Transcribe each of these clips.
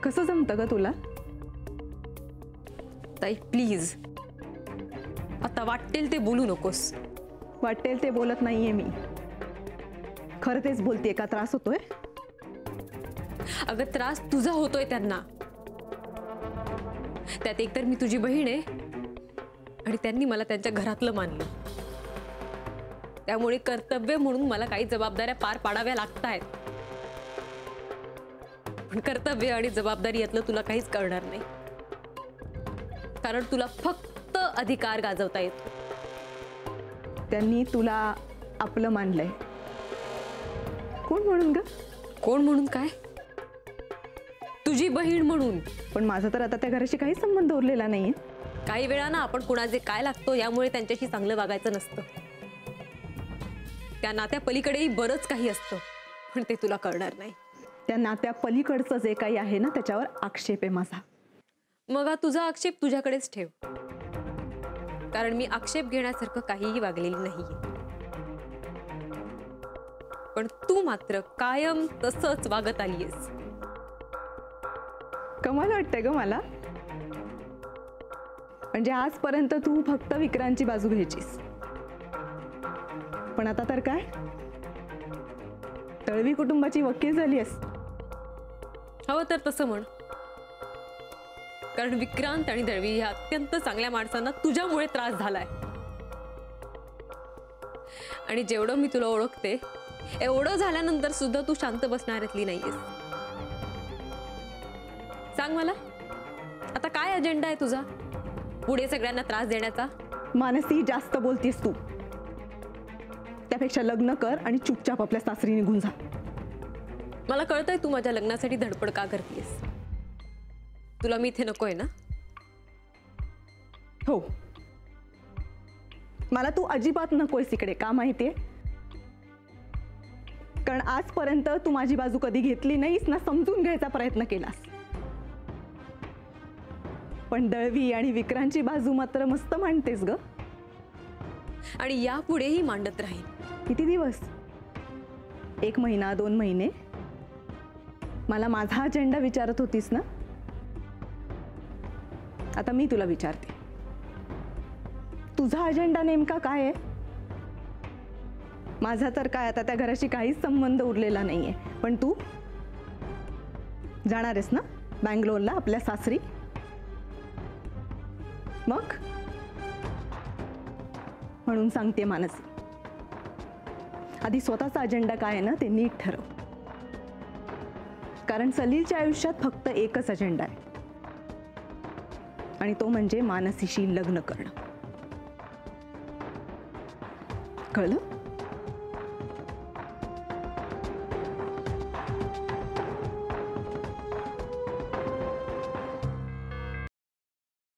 कसं जमतं ग तुला? ताई प्लीज, आता वाटेल ते बोलू नकोस. वाटेल ते बोलत नाहीये मी, खरं तेच बोलतेय. का त्रास होतोय? अगं त्रास तुझा होतोय त्यांना. त्यात एकतर मी तुझी बहीण आहे आणि त्यांनी मला त्यांच्या घरातलं मानलं. त्यामुळे कर्तव्य म्हणून मला काही जबाबदाऱ्या पार पाडाव्या लागतायत. पण कर्तव्य आणि जबाबदारी यातलं तुला काहीच कळणार नाही, कारण तुला फक्त अधिकार गाजवता येतो. त्यांनी तुला आपलं मानलंय. कोण म्हणून ग? कोण म्हणून काय? तुझी बहीण म्हणून. पण माझा तर आता त्या घराशी काही संबंध उरलेला नाहीये. काही वेळा ना आपण कुणाचे काय लागतो यामुळे त्यांच्याशी चांगलं वागायचं नसतं. त्या नात्या पलीकडेही बरंच काही असतं, पण ते तुला कळणार नाही. त्या नात्या पलीकडचं जे काही आहे ना त्याच्यावर आक्षेप आहे माझा. मग हा तुझा आक्षेप तुझ्याकडेच ठेव, कारण मी आक्षेप घेण्यासारखं काहीही वागलेली नाहीये. पण तू मात्र कायम तसंच वागत आलीयस. कमाल वाटतंय ग मला. म्हणजे आजपर्यंत तू फक्त विक्रांतची बाजू घ्यायचीस, पण आता तर काय तळवी कुटुंबाची वकील झालीयस. हवं तर तसं म्हण, कारण विक्रांत आणि दळवी या अत्यंत चांगल्या माणसांना तुझ्यामुळे त्रास झालाय. आणि जेवढं मी तुला ओळखते एवढं झाल्यानंतर सुद्धा तू शांत बसणाऱ्यातली नाहीयेस. सांग मला, आता काय अजेंडा आहे तुझा पुढे सगळ्यांना त्रास देण्याचा? मानसी, जास्त बोलतीस तू. त्यापेक्षा लग्न कर आणि चुपचाप आपल्या सासरी निघून जा. मला कळतंय तू माझ्या लग्नासाठी धडपड का करतेस. तुला मी इथे नकोय ना? हो, मला तू अजिबात नकोयस इकडे. का माहितीये? कारण आजपर्यंत तू माझी बाजू कधी घेतली नाहीस ना समजून घ्यायचा प्रयत्न केलास. पण दळवी आणि विक्रांतची बाजू मात्र मस्त मांडतेस ग. आणि यापुढेही मांडत राहील. किती दिवस? 1 महिना, 2 महिने? मला माझा अजेंडा विचारत होतीस ना, आता मी तुला विचारते, तुझा अजेंडा नेमका काय आहे? माझा तर काय आता त्या घराशी काहीच संबंध उरलेला नाहीये, पण तू जाणार आहेस ना बँगलोरला आपल्या सासरी? मग म्हणून सांगते मानसी, आधी स्वतःचा अजेंडा काय आहे ना ते नीट ठरव. कारण सलीलच्या आयुष्यात फक्त एकच अजेंडा आहे, आणि तो म्हणजे मानसीशी लग्न करणं. कळलं?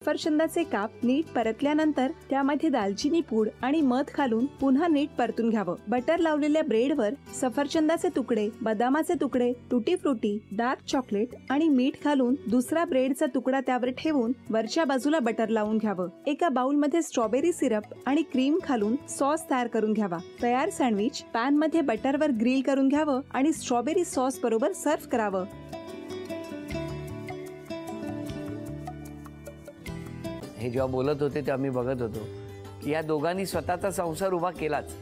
सफरचंदाचे काप नीट परतल्यानंतर त्यामध्ये दालचिनी पूड आणि मध घालून पुन्हा नीट परतून घ्यावं. बटर लावलेल्या ब्रेडवर सफरचंदाचे तुकडे, बदामाचे तुकडे, टुटी फ्रुटी, डार्क चॉकलेट आणि मीठ घालून दुसरा ब्रेडचा तुकडा त्यावर ठेवून वरच्या बाजूला बटर लावून घ्यावं. एका बाउलमध्ये स्ट्रॉबेरी सिरप आणि क्रीम घालून सॉस तयार करून घ्यावा. तयार सँडविच पॅन मध्ये बटरवर ग्रिल करून घ्यावं आणि स्ट्रॉबेरी सॉस बरोबर सर्व्ह करावं. हे जेव्हा बोलत होते तेव्हा मी बघत होतो की या दोघांनी स्वतःचा संसार उभा केलाच,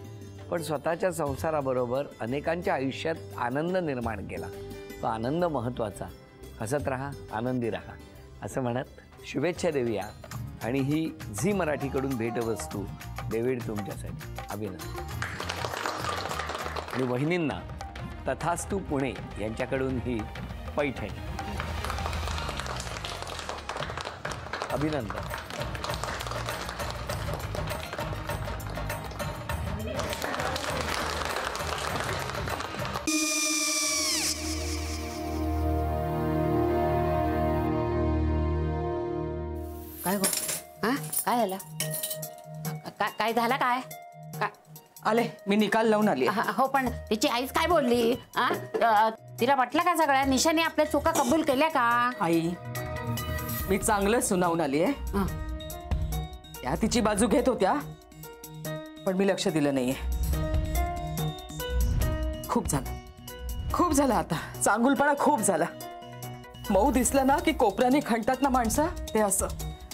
पण स्वतःच्या संसाराबरोबर अनेकांच्या आयुष्यात आनंद निर्माण केला. तो आनंद महत्त्वाचा. हसत राहा, आनंदी राहा असं म्हणत शुभेच्छा देऊया. आणि ही झी मराठीकडून भेटवस्तू डेव्हिड तुमच्यासाठी. अभिनंदन. आणि वहिनींना तथास्तू पुणे यांच्याकडून ही पैठणी. अभिनंदन. काय गो? हा काय झालं? काय झालं? काय आले, मी निकाल लावून आली. हो, पण तिची आईच काय बोलली? तिला वाटलं का सगळ्या निशाने आपल्या चुका कबूल केल्या का? आई, मी चांगलं सुनावून आली आहे. त्या तिची बाजू घेत होत्या, पण मी लक्ष दिलं नाहीये. खूप झालं आता. चांगुलपणा खूप झाला. मऊ दिसलं ना की कोपऱ्याने खणतात ना माणसं, ते असं.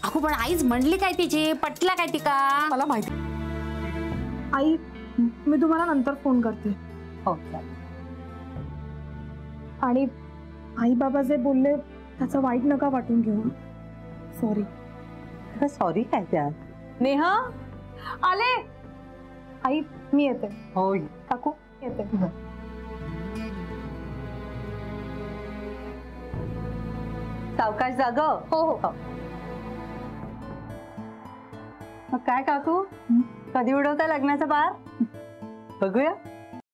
अगो पण आईच म्हणली काय तिची, पटला काय तिका? मला माहिती. आई मी तुम्हाला नंतर फोन करते. हो. आणि आई बाबा जे बोलले त्याचं वाईट नका वाटून घेऊ. सॉरी. सॉरी काय त्यात? नेहा आले. आई मी येते. होय. काकू येते. सावकाश जाग. हो हो. मग काय काकू, कधी उडवता लग्नाचा बार? बघूया.